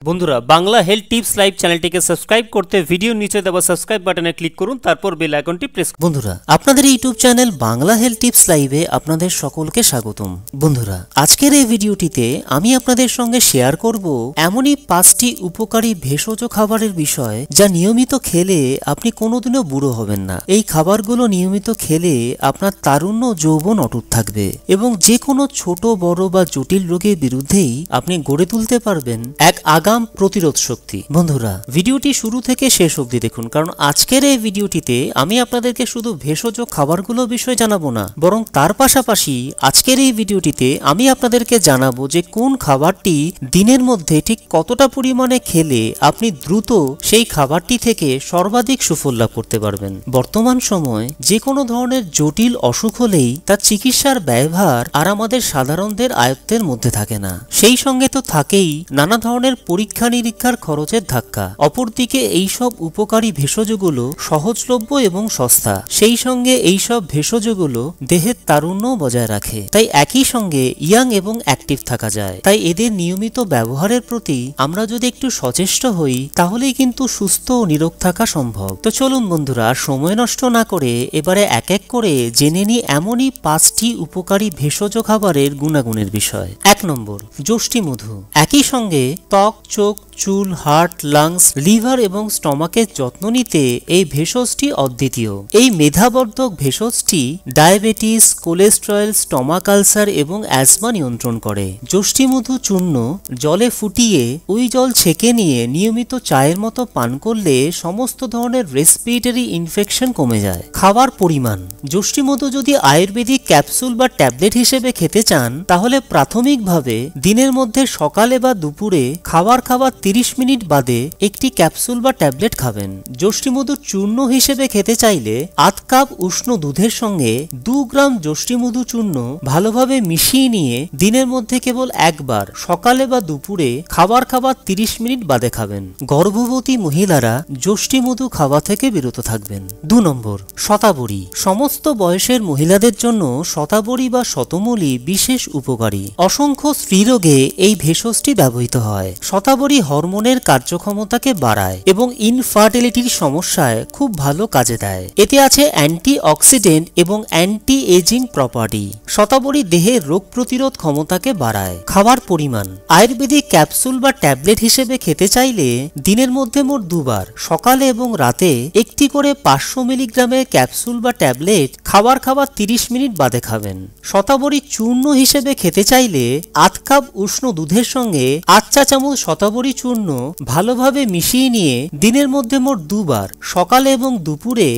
বন্ধুরা Bangla health tips live চ্যানেলটিকে subscribe করতে ভিডিওর নিচে দেওয়া সাবস্ক্রাইব বাটনে ক্লিক করুন, তারপর বেল আইকনটি প্রেস করুন। বন্ধুরা আপনাদের YouTube channel Bangla health tips লাইভে আপনাদের সকলকে স্বাগতম। বন্ধুরা আজকের এই ভিডিওটিতে আমি আপনাদের সঙ্গে শেয়ার করব এমনই 5টি উপকারী ভেষজ খাবারের বিষয় যা নিয়মিত খেলে আপনি কোনোদিনও বুড়ো হবেন না। এই খাবারগুলো নিয়মিত খেলে আপনার তারুণ্য যৌবন অটুট থাকবে এবং যে কোনো ছোট বড় বা জটিল রোগের বিরুদ্ধেই আপনি গড়ে তুলতে পারবেন এক আগাম প্রতিরোধ শক্তি। বন্ধুরা ভিডিওটি শুরু থেকে শেষ অবধি দেখুন, কারণ আজকের এই ভিডিওটিতে আমি আপনাদেরকে শুধু ভেষজ খাবারগুলো বিষয়ে জানাবো না, বরং তার পাশাপাশি আজকের এই ভিডিওটিতে আমি আপনাদেরকে জানাবো যে কোন খাবারটি দিনের মধ্যে ঠিক কতটা পরিমাণে খেলে আপনি দ্রুত সেই খাবারটি থেকে সর্বাধিক সুফল লাভ করতে পারবেন। বর্তমান সময় যে কোনো ধরনের জটিল অসুখ হলেই তার চিকিৎসার ব্যয়ভার আর আমাদের সাধারণদের আয়ত্তের মধ্যে থাকে না, সেই সঙ্গে তো থাকেই নানা ধরনের পরীক্ষা নিরীক্ষার খরচের ধাক্কা। অপরদিকে এইসব উপকারী ভেষজগুলো সহজলভ্য এবং সস্তা, সেই সঙ্গে এইসব ভেষজগুলো দেহের তারুণ্য বজায় রাখে, তাই একই সঙ্গে ইয়াং এবং অ্যাক্টিভ থাকা যায়। তাই এদের নিয়মিত ব্যবহারের প্রতি আমরা যদি একটু সচেষ্ট হই তাহলেই কিন্তু সুস্থ ও নিরোগ থাকা সম্ভব। তো চলুন বন্ধুরা সময় নষ্ট না করে এবারে এক এক করে জেনে নিই এমনই 5টি উপকারী ভেষজ খাবারের গুণাগুণের বিষয়। 1 নম্বর, যষ্টি মধু। একই সঙ্গে ত্বক, চোখ, চুল, হার্ট, লাংস, লিভার এবং স্টমাকের যত্ন নিতে এই ভেষজটি অদ্বিতীয়। এই মেধাবর্ধক ভেষজটি ডায়াবেটিস, কোলেস্টেরল, স্টমাক আলসার এবং অ্যাজমা নিয়ন্ত্রণ করে। যষ্টি মধু চূর্ণ জলে ফুটিয়ে ওই জল ছেঁকে নিয়ে নিয়মিত চায়ের মতো পান করলে সমস্ত ধরনের রেসপিরেটরি ইনফেকশন কমে যায়। খাবার পরিমাণ, যষ্টি মধু যদি আয়ুর্বেদিক ক্যাপসুল বা ট্যাবলেট হিসেবে খেতে চান তাহলে প্রাথমিকভাবে দিনের মধ্যে সকালে বা দুপুরে খাবার 30 মিনিট বাদে একটি ক্যাপসুল বা ট্যাবলেট খাবেন। যষ্টি মধুর চূর্ণ হিসেবে খেতে চাইলে 8 কাপ উষ্ণ দুধের সঙ্গে 2 গ্রাম যষ্টি মধু চূর্ণ ভালোভাবে মিশিয়ে নিয়ে দিনের মধ্যে কেবল একবার সকালে বা দুপুরে খাবার 30 মিনিট বাদে খাবেন। গর্ভবতী মহিলারা যষ্টি মধু খাওয়া থেকে বিরত থাকবেন। 2 নম্বর, শতাবরী। সমস্ত বয়সের মহিলাদের জন্য শতাবরী বা শতমূলী বিশেষ উপকারী। অসংখ্য স্ত্রীরোগে এই ভেষজটি ব্যবহৃত হয়। শতাবরী হরমোনের কার্যক্ষমতাকে বাড়ায় এবং ইনফার্টিলিটির সমস্যায় খুব ভালো কাজে দেয়। এতে আছে অ্যান্টি অক্সিডেন্ট এবং অ্যান্টি এজিং প্রপার্টি। শতাবরী দেহের রোগ প্রতিরোধ ক্ষমতাকে বাড়ায়। খাবার পরিমাণ, আয়ুর্বেদিক ক্যাপসুল বা ট্যাবলেট হিসেবে খেতে চাইলে দিনের মধ্যে মোট 2 বার সকালে এবং রাতে একটি করে 500 মিলিগ্রামের ক্যাপসুল বা ট্যাবলেট খাবার 30 মিনিট বাদে খাবেন। শতাবরী চূর্ণ হিসেবে খেতে চাইলে 8 কাপ উষ্ণ দুধের সঙ্গে 8 চা চামচ শতাবরী চূর্ণ ভালোভাবে মিশিয়ে নিয়ে দিনের মধ্যে মোট 2 বার সকালে এবং দুপুরে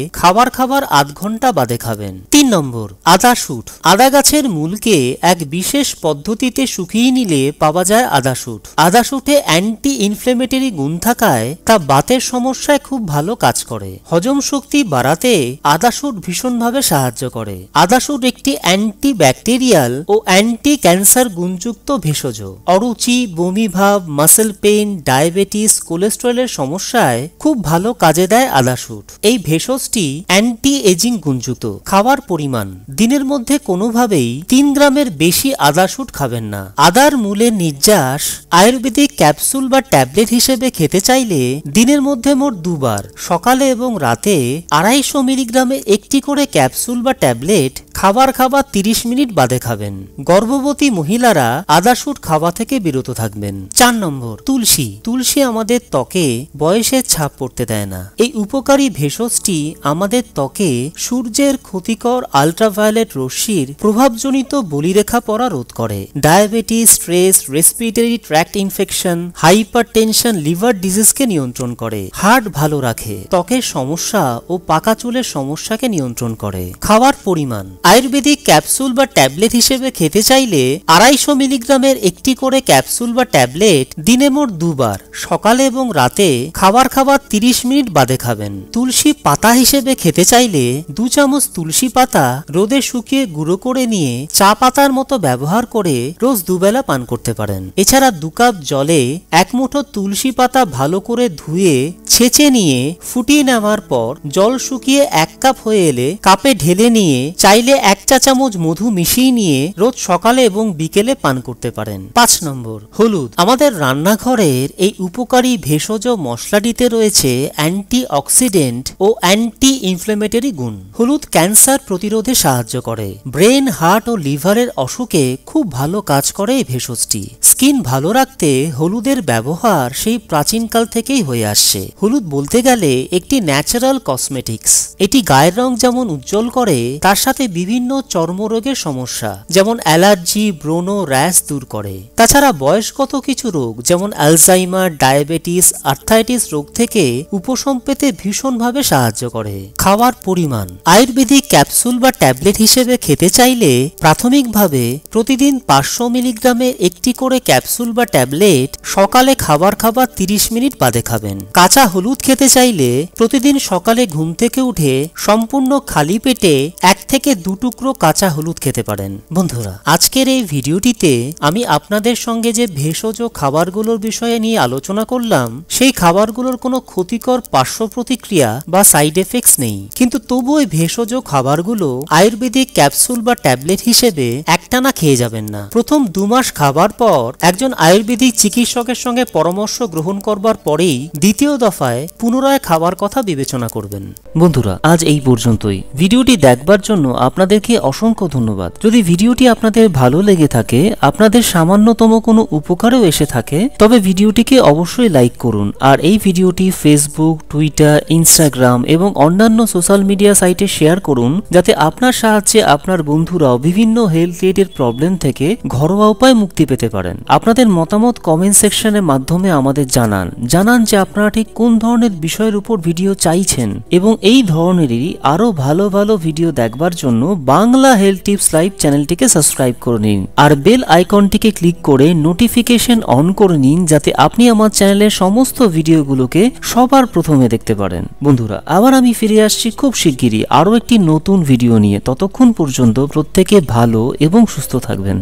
খাবার 8 ঘন্টা বাদে খাবেন। 3 নম্বর, আদা শুট। আদা গাছের মূলকে এক বিশেষ পদ্ধতিতে শুকিয়ে নিলে পাওয়া যায় আদা শুট। আদা শুটে অ্যান্টি ইনফ্লেমেটরি গুণ থাকায় তা বাতের সমস্যায় খুব ভালো কাজ করে। হজম শক্তি বাড়াতে আদা শুট ভীষণভাবে সাহায্য করে। আদা শুট একটি অ্যান্টি ব্যাকটেরিয়াল ও অ্যান্টি ক্যান্সার গুণযুক্ত ভেষজ। অরুচি, বমি ভাব, মাসেল পেইন, ডায়াবেটিস, কোলেস্টেরলের সমস্যায় খুব ভালো কাজে দেয় আদা শুট। এই ভেষজটি অ্যান্টি এজিং গুণযুক্ত। খাবার পরিমাণ, দিনের মধ্যে কোনোভাবেই 3 গ্রামের বেশি আদা শুট খাবেন না। আদার মূলের নির্যাস আয়ুর্বেদিক ক্যাপসুল বা ট্যাবলেট হিসেবে খেতে চাইলে দিনের মধ্যে মোট 2 বার সকালে এবং রাতে 250 মিলিগ্রামের একটি করে ক্যাপসুল বা ট্যাবলেট খাবার 30 মিনিট বাদে খাবেন। গর্ভবতী মহিলারা আদা শুট খাওয়া থেকে বিরত থাকবেন। 4 নম্বর, তুলসী। তুলসী আমাদের ত্বকে বয়সের ছাপ পড়তে দেয় না। এই উপকারী ভেষজটি আমাদের ত্বকে সূর্যের ক্ষতিকর আল্ট্রাভায়োলেট রশ্মির প্রভাবজনিত বলিরেখা পড়া রোধ করে। Diabetes, stress, respiratory tract infection, hypertension, liver ডিজিজকে নিয়ন্ত্রণ করে। হার্ট ভালো রাখে। ত্বকের সমস্যা ও পাকা চুলের সমস্যাকে নিয়ন্ত্রণ করে। খাবার পরিমাণ, আয়ুর্বেদিক ক্যাপসুল বা ট্যাবলেট হিসেবে খেতে চাইলে 250 মিলিগ্রামের একটি করে ক্যাপসুল বা ট্যাবলেট দিনে মোট 2 বার সকালে এবং রাতে খাবার 30 মিনিট বাদে খাবেন। তুলসী পাতা হিসেবে খেতে চাইলে 2 চামচ তুলসী পাতা রোদে শুকিয়ে গুঁড়ো করে নিয়ে চা পাতার মতো ব্যবহার করে রোজ 2 বেলা পান করতে পারেন। এছাড়া 2 কাপ জলে 1 মুঠো তুলসী পাতা ভালো করে ধুয়ে ছেঁচে নিয়ে ফুটিয়ে নেওয়ার পর জল শুকিয়ে 1 কাপ হয়ে এলে কাপে ঢেলে নিয়ে চাইলে 1 চা চামচ মধু মিশিয়ে নিয়ে রোজ সকালে এবং বিকেলে পান করতে পারেন। 5 নম্বর, হলুদ। আমাদের রান্নাঘরের এই উপকারী ভেষজ মশলাটিতে রয়েছে অ্যান্টিঅক্সিডেন্ট ও অ্যান্টি ইনফ্লেমেটরি গুণ। হলুদ ক্যান্সার প্রতিরোধে সাহায্য করে। ব্রেন, হার্ট ও লিভারের অসুখে খুব ভালো কাজ করে এই ভেষজটি। স্কিন ভালো রাখতে হলুদের ব্যবহার সেই প্রাচীনকাল থেকেই হয়ে আসছে। হলুদ বলতে গেলে একটি ন্যাচারাল কসমেটিক্স। এটি গায়ের রং যেমন উজ্জ্বল করে, তার সাথে বিভিন্ন চর্মরোগের সমস্যা যেমন অ্যালার্জি, ব্রণ, র্যাশ দূর করে। তাছাড়া বয়সগত কিছু রোগ যেমন অ্যালজাইমার, ডায়াবেটিস, আর্থ্রাইটিস রোগ থেকে উপশম পেতে ভীষণভাবে সাহায্য করে। খাওয়ার পরিমাণ। আয়ুর্বেদিক ক্যাপসুল বা ট্যাবলেট হিসেবে খেতে চাইলে প্রাথমিকভাবে প্রতিদিন 500 মিলিগ্রামের একটি করে ক্যাপসুল বা ট্যাবলেট সকালে খাবার 30 মিনিট বাদে খাবেন। কাঁচা হলুদ খেতে চাইলে প্রতিদিন সকালে ঘুম থেকে উঠে সম্পূর্ণ খালি পেটে 1 থেকে 2 টুকরো কাঁচা হলুদ খেতে পারেন। বন্ধুরা, আজকের এই ভিডিওটিতে আমি আপনাদের সঙ্গে যে ভেষজ খাবারগুলোর বিষয়ে নিয়ে আলোচনা করলাম, সেই খাবারগুলোর কোনো ক্ষতিকর পার্শ্ব প্রতিক্রিয়া বা সাইড এফেক্টস নেই। কিন্তু তবু এই ভেষজ খাবারগুলো আয়ুর্বেদিক ক্যাপসুল বা ট্যাবলেট হিসেবে একটানা খেয়ে যাবেন না। প্রথম 2 মাস খাবার পর একজন আয়ুর্বেদিক চিকিৎসকের সঙ্গে পরামর্শ গ্রহণ করবার পরেই দ্বিতীয় দফায় পুনরায় খাবার কথা বিবেচনা করবেন। বন্ধুরা, আজ এই পর্যন্তই। ভিডিওটি দেখবার জন্য আপনাদেরকে অসংখ্য ধন্যবাদ। যদি ভিডিওটি আপনাদের ভালো লেগে থাকে, আপনাদের সামান্যতম কোনো উপকারেও এসে থাকে, তবে ভিডিওটিকে অবশ্যই লাইক করুন। আর এই ভিডিওটি ফেসবুক, টুইটার, ইনস্টাগ্রাম এবং অন্যান্য সোশ্যাল মিডিয়া সাইটে শেয়ার করুন, যাতে আপনার সাহায্যে আপনার বন্ধুরাও বিভিন্ন হেলথ রিলেটেড প্রবলেম থেকে ঘরোয়া উপায় মুক্তি পেতে পারেন। আপনাদের মতামত কমেন্ট সেকশনের মাধ্যমে আমাদের জানান যে আপনারা ঠিক কোন ধরনের বিষয়ের উপর ভিডিও চাইছেন, এবং এই ধরনেরই আরো ভালো ভালো ভিডিও দেখবার জন্য বাংলা হেলথ টিপস লাইভ চ্যানেলটিকে সাবস্ক্রাইব করে নিন আর বেল আইকনটিকে ক্লিক করে নোটিফিকেশন অন করে নিন, যাতে আপনি আমার চ্যানেলের সমস্ত ভিডিওগুলোকে সবার প্রথমে দেখতে পারেন। বন্ধুরা, আবার আমি ফিরে আসছি খুব শিগগিরই আরো একটি নতুন ভিডিও নিয়ে। ততক্ষণ পর্যন্ত প্রত্যেকে ভালো এবং সুস্থ থাকবেন।